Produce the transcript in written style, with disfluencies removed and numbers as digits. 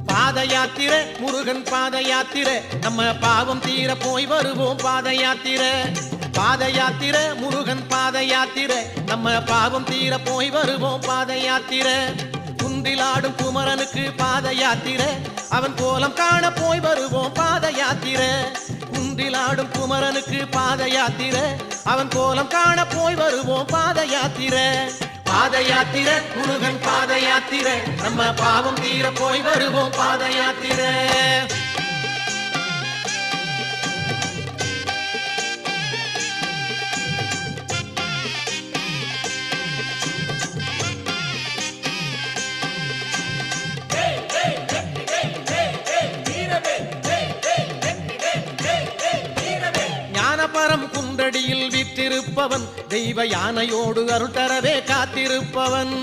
பாத யாத்திரை முருகன் பாத யாத்திரை நம்ம பாவம் தீர போய் வருவோம் பாத யாத்திரை பாத யாத்திரை முருகன் பாத யாத்திரை நம்ம பாவம் தீர போய் வருவோம் பாத யாத்திரை குன்றிலாடும் குமரனுக்கு பாத யாத்திரை அவன் கோலம் காண போய் வருவோம் பாத யாத்திரை குன்றிலாடும் குமரனுக்கு பாத யாத்திரை அவன் கோலம் காண போய் வருவோம் பாத யாத்திரை பாத யாத்திரை முருகன் பாத யாத்திரை நம்ம பாவம் தீர போய் வருவோம் பாத யாத்திரை ஞானபரம் குன்றடியில் வீற்றிருப்பவன் தெய்வ யானையோடு அருள் தரவே காத்திருப்பவன்